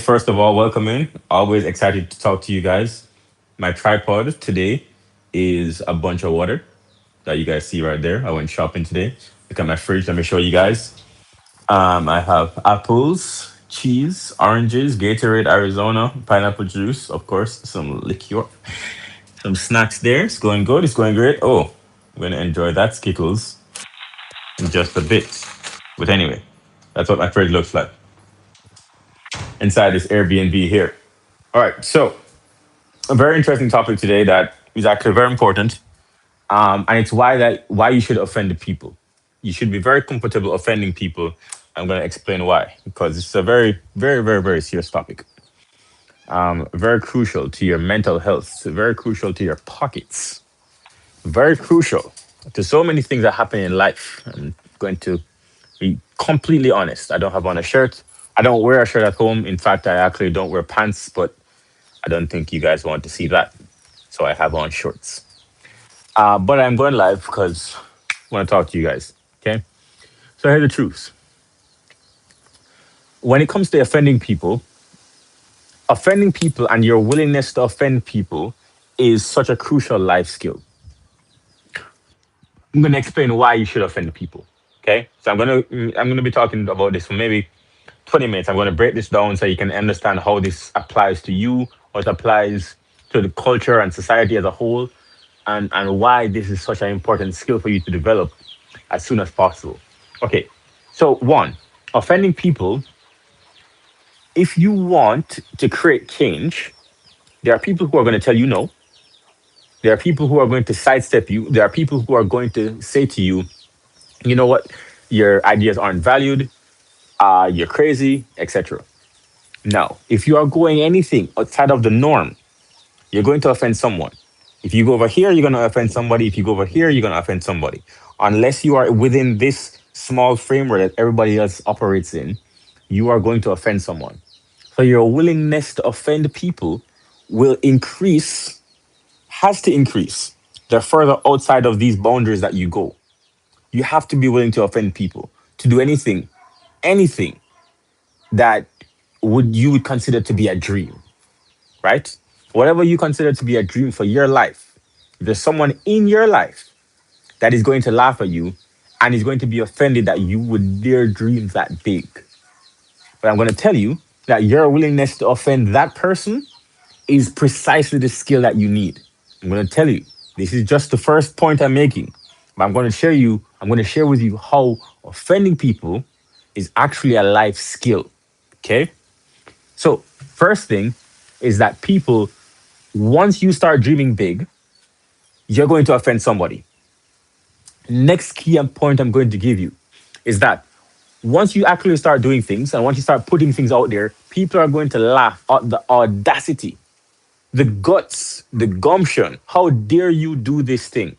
first of all, welcome in. Always excited to talk to you guys. My tripod today is a bunch of water that you guys see right there. I went shopping today. Look at my fridge. Let me show you guys. I have apples, cheese, oranges, Gatorade, Arizona, pineapple juice, of course, some liqueur, some snacks there. It's going good. It's going great. Oh, I'm going to enjoy that Skittles in just a bit. But anyway, that's what my fridge looks like inside this Airbnb here. All right, so a very interesting topic today that is actually very important, and it's why you should offend the people. You should be very comfortable offending people. I'm going to explain why because it's a very, very, very, very serious topic. Very crucial to your mental health. Very crucial to your pockets. Very crucial to so many things that happen in life. I'm going to be completely honest. I don't have on a shirt. I don't wear a shirt at home. In fact, I actually don't wear pants, but I don't think you guys want to see that. So I have on shorts. But I'm going live because I want to talk to you guys. Okay. So here's the truth. When it comes to offending people and your willingness to offend people is such a crucial life skill. I'm going to explain why you should offend people. Okay. So I'm gonna be talking about this for maybe 20 minutes. I'm going to break this down so you can understand how this applies to you, how it applies to the culture and society as a whole, and why this is such an important skill for you to develop as soon as possible. Okay, so one, offending people, if you want to create change, there are people who are going to tell you no. There are people who are going to sidestep you. There are people who are going to say to you, you know what, your ideas aren't valued, you're crazy, etc. Now, if you are going anything outside of the norm, you're going to offend someone. If you go over here, you're going to offend somebody. If you go over here, you're going to offend somebody. Unless you are within this small framework that everybody else operates in, you are going to offend someone. So your willingness to offend people will increase, has to increase the further outside of these boundaries that you go. You have to be willing to offend people, to do anything that would consider to be a dream, right? Whatever you consider to be a dream for your life, if there's someone in your life that is going to laugh at you and is going to be offended that you would dare dream that big. But I'm going to tell you that your willingness to offend that person is precisely the skill that you need. I'm going to tell you, this is just the first point I'm making. But I'm going to share with you how offending people is actually a life skill. Okay? So, first thing is that people, once you start dreaming big, you're going to offend somebody. Next key point I'm going to give you is that once you actually start doing things and once you start putting things out there, people are going to laugh at the audacity, the guts, the gumption. How dare you do this thing?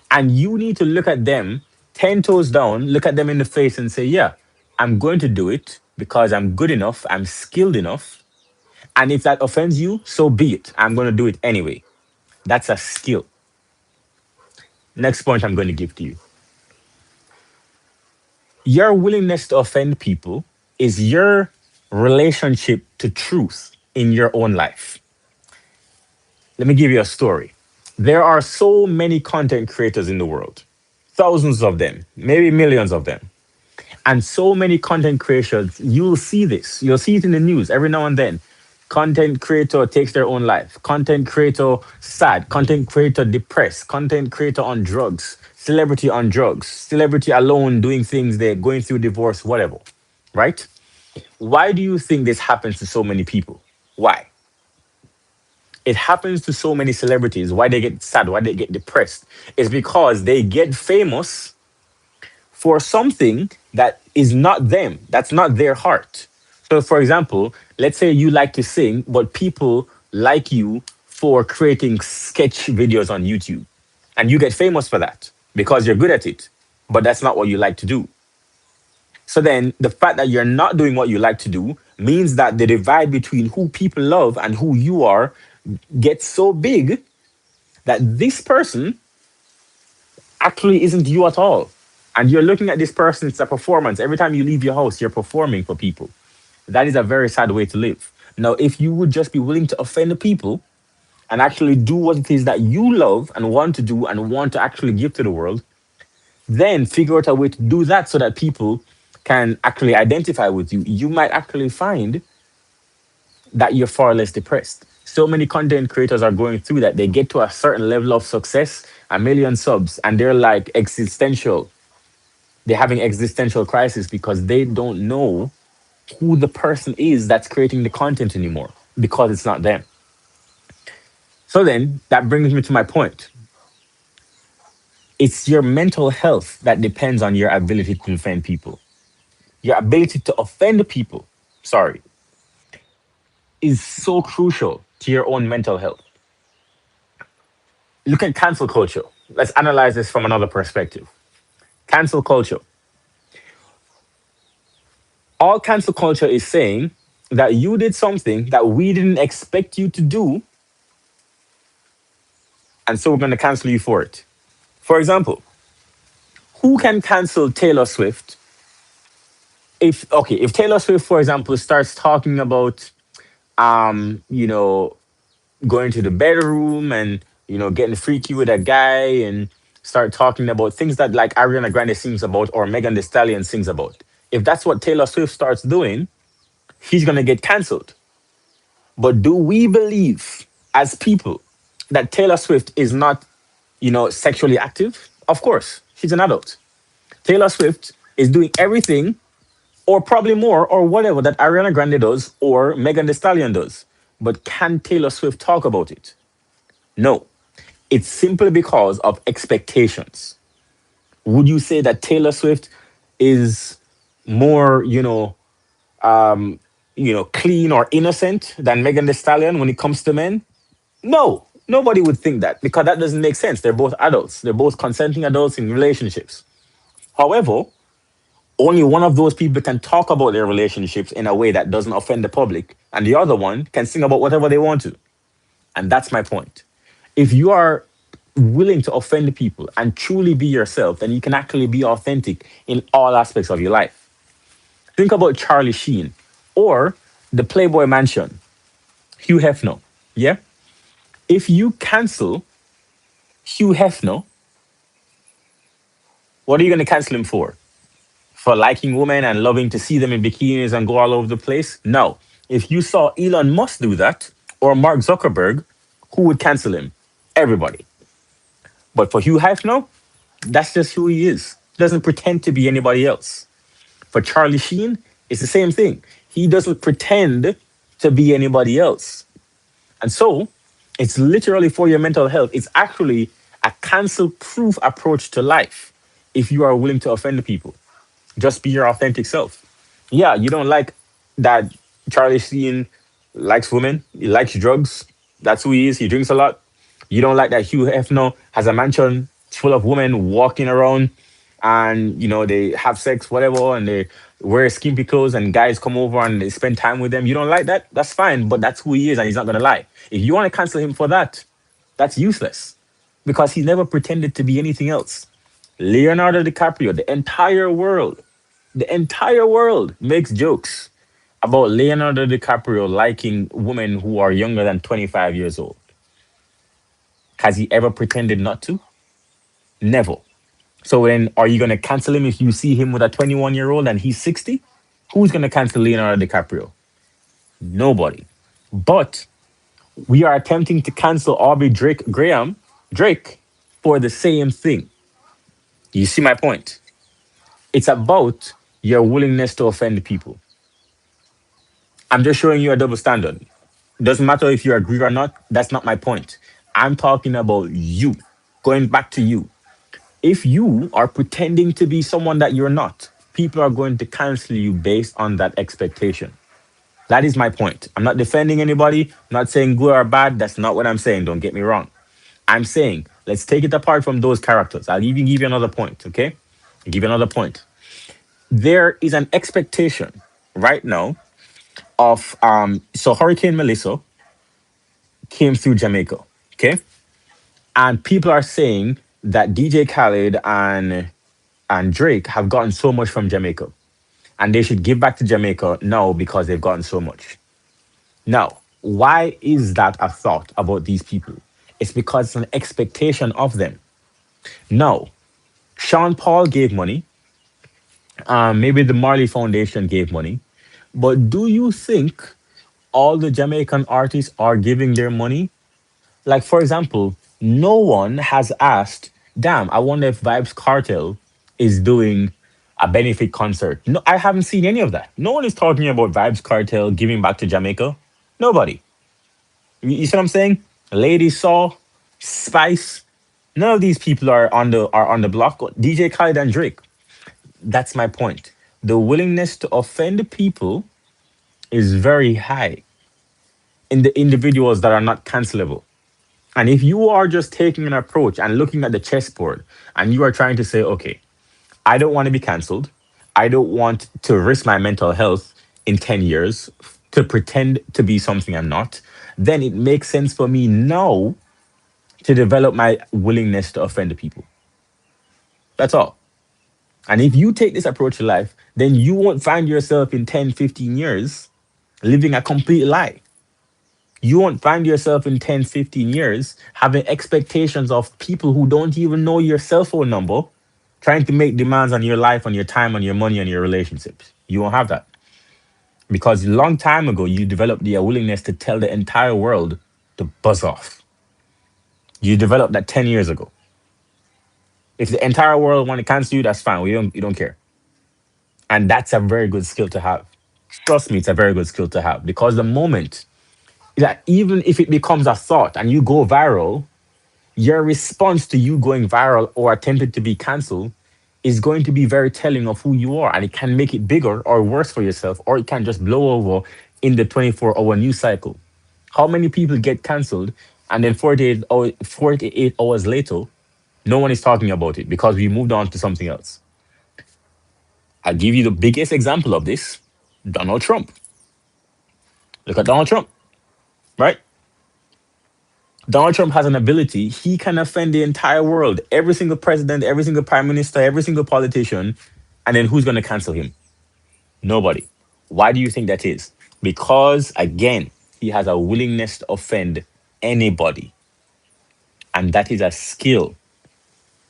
And you need to look at them 10 toes down, look at them in the face and say, yeah, I'm going to do it because I'm good enough, I'm skilled enough. And if that offends you, so be it. I'm going to do it anyway. That's a skill. Next point I'm going to give to you. Your willingness to offend people is your relationship to truth in your own life. Let me give you a story. There are so many content creators in the world, thousands of them, maybe millions of them. And so many content creators, you'll see this. You'll see it in the news every now and then. Content creator takes their own life. Content creator sad. Content creator depressed. Content creator on drugs. Celebrity on drugs. Celebrity alone doing things, they're going through divorce, whatever. Right? Why do you think this happens to so many people? Why? It happens to so many celebrities. Why they get sad, why they get depressed, is because they get famous for something that is not them, that's not their heart. So, for example, let's say you like to sing, but people like you for creating sketch videos on YouTube, and you get famous for that because you're good at it, but that's not what you like to do. So then the fact that you're not doing what you like to do means that the divide between who people love and who you are gets so big that this person actually isn't you at all. And you're looking at this person, it's a performance. Every time you leave your house, you're performing for people. That is a very sad way to live. Now, if you would just be willing to offend the people and actually do what it is that you love and want to do and want to actually give to the world, then figure out a way to do that so that people can actually identify with you. You might actually find that you're far less depressed. So many content creators are going through that. They get to a certain level of success, a million subs, and they're like existential. They're having existential crisis because they don't know who the person is that's creating the content anymore because it's not them. So then that brings me to my point. It's your mental health that depends on your ability to offend people. Your ability to offend people, sorry, is so crucial to your own mental health. Look at cancel culture. Let's analyze this from another perspective. Cancel culture. All cancel culture is saying that you did something that we didn't expect you to do, and so we're going to cancel you for it. For example, who can cancel Taylor Swift if Taylor Swift, for example, starts talking about you know, going to the bedroom and getting freaky with a guy and start talking about things that like Ariana Grande sings about or Megan Thee Stallion sings about. If that's what Taylor Swift starts doing, he's gonna get cancelled. But do we believe as people that Taylor Swift is not, sexually active? Of course, she's an adult. Taylor Swift is doing everything or probably more or whatever that Ariana Grande does or Megan Thee Stallion does. But can Taylor Swift talk about it? No. It's simply because of expectations. Would you say that Taylor Swift is more, clean or innocent than Megan Thee Stallion when it comes to men? No, nobody would think that because that doesn't make sense. They're both adults. They're both consenting adults in relationships. However, only one of those people can talk about their relationships in a way that doesn't offend the public, and the other one can sing about whatever they want to. And that's my point. If you are willing to offend people and truly be yourself, then you can actually be authentic in all aspects of your life. Think about Charlie Sheen or the Playboy Mansion, Hugh Hefner. Yeah? If you cancel Hugh Hefner, what are you going to cancel him for? For liking women and loving to see them in bikinis and go all over the place? No. If you saw Elon Musk do that or Mark Zuckerberg, who would cancel him? Everybody. But for Hugh Hefner, that's just who he is. He doesn't pretend to be anybody else. For Charlie Sheen, it's the same thing. He doesn't pretend to be anybody else. And so it's literally for your mental health. It's actually a cancel proof approach to life if you are willing to offend people. Just be your authentic self. Yeah, you don't like that Charlie Sheen likes women, he likes drugs. That's who he is. He drinks a lot. You don't like that Hugh Hefner has a mansion full of women walking around and they have sex, whatever, and they wear skimpy clothes and guys come over and they spend time with them. You don't like that? That's fine, but that's who he is and he's not gonna lie. If you want to cancel him for that, that's useless because he never pretended to be anything else. Leonardo DiCaprio, the entire world makes jokes about Leonardo DiCaprio liking women who are younger than 25 years old. Has he ever pretended not to? Never. So then, are you going to cancel him if you see him with a 21-year-old and he's 60? Who's going to cancel Leonardo DiCaprio? Nobody. But we are attempting to cancel Aubrey Drake, for the same thing. You see my point? It's about your willingness to offend people. I'm just showing you a double standard. Doesn't matter if you agree or not. That's not my point. I'm talking about you. Going back to you. If you are pretending to be someone that you're not, people are going to cancel you based on that expectation. That is my point. I'm not defending anybody, I'm not saying good or bad. That's not what I'm saying. Don't get me wrong. I'm saying let's take it apart from those characters. I'll even give you another point, okay? I'll give you another point. There is an expectation right now of so Hurricane Melissa came through Jamaica, okay? And people are saying that DJ Khaled and Drake have gotten so much from Jamaica. and they should give back to Jamaica now because they've gotten so much. Now, why is that a thought about these people? It's because it's an expectation of them. No, Sean Paul gave money. Maybe the Marley Foundation gave money. But do you think all the Jamaican artists are giving their money? Like, for example, no one has asked, damn, I wonder if Vibes Cartel is doing a benefit concert. No, I haven't seen any of that. No one is talking about Vibes Cartel giving back to Jamaica. Nobody. You see what I'm saying? Lady Saw, Spice, none of these people are on the block. DJ Khaled and Drake. That's my point. The willingness to offend people is very high in the individuals that are not cancelable. And if you are just taking an approach and looking at the chessboard and you are trying to say, okay, I don't want to be canceled. I don't want to risk my mental health in 10 years to pretend to be something I'm not, then it makes sense for me now to develop my willingness to offend the people. That's all. And if you take this approach to life, then you won't find yourself in 10, 15 years living a complete lie. You won't find yourself in 10, 15 years having expectations of people who don't even know your cell phone number, trying to make demands on your life, on your time, on your money, on your relationships. You won't have that. Because a long time ago, you developed the willingness to tell the entire world to buzz off. You developed that 10 years ago. If the entire world want to cancel you, that's fine. We don't care. And that's a very good skill to have. Trust me, it's a very good skill to have. Because the moment that even if it becomes a thought and you go viral, your response to you going viral or attempted to be canceled is going to be very telling of who you are. And it can make it bigger or worse for yourself, or it can just blow over in the 24-hour news cycle. How many people get canceled and then 48 hours later, no one is talking about it because we moved on to something else? I'll give you the biggest example of this: Donald Trump. Look at Donald Trump, right? Donald Trump has an ability. He can offend the entire world, every single president, every single prime minister, every single politician. And then who's going to cancel him? Nobody. Why do you think that is? Because, again, he has a willingness to offend anybody. And that is a skill.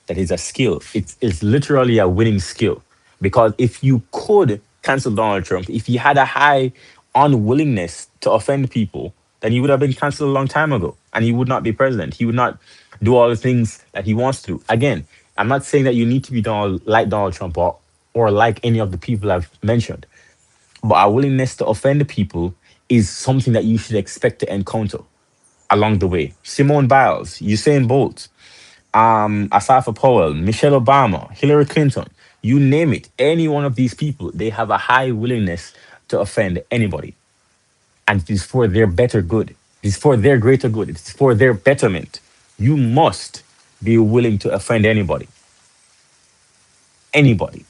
That is a skill. It's literally a winning skill. Because if you could cancel Donald Trump, if he had a high unwillingness to offend people, then he would have been canceled a long time ago. And he would not be president. He would not do all the things that he wants to do. Again, I'm not saying that you need to be like Donald Trump or like any of the people I've mentioned. But our willingness to offend people is something that you should expect to encounter along the way. Simone Biles, Usain Bolt, Asafa Powell, Michelle Obama, Hillary Clinton, you name it. Any one of these people, they have a high willingness to offend anybody. And it is for their better good. It is for their greater good. It is for their betterment. You must be willing to offend anybody. Anybody.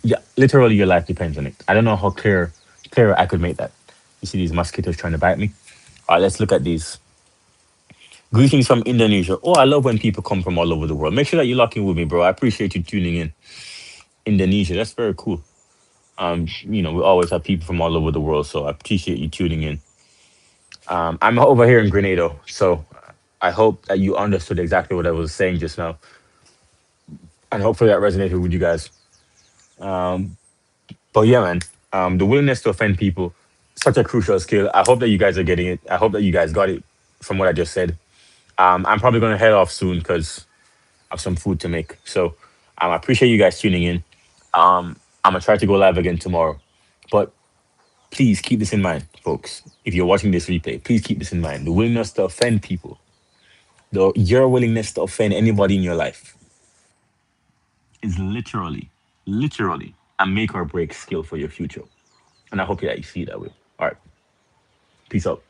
Yeah, literally, your life depends on it. I don't know how clearer I could make that. You see these mosquitoes trying to bite me? All right, let's look at these. Greetings from Indonesia. Oh, I love when people come from all over the world. Make sure that you're locking with me, bro. I appreciate you tuning in. Indonesia, that's very cool. We always have people from all over the world, so I appreciate you tuning in. I'm over here in Grenada, so I hope that you understood exactly what I was saying just now, and hopefully that resonated with you guys. But yeah, man, the willingness to offend people, such a crucial skill. I hope that you guys are getting it. I hope that you guys got it from what I just said. I'm probably going to head off soon because I have some food to make. So I appreciate you guys tuning in. I'm going to try to go live again tomorrow. But please keep this in mind, folks. If you're watching this replay, please keep this in mind. The willingness to offend people, your willingness to offend anybody in your life is literally a make or break skill for your future. And I hope that you see it that way. All right. Peace out.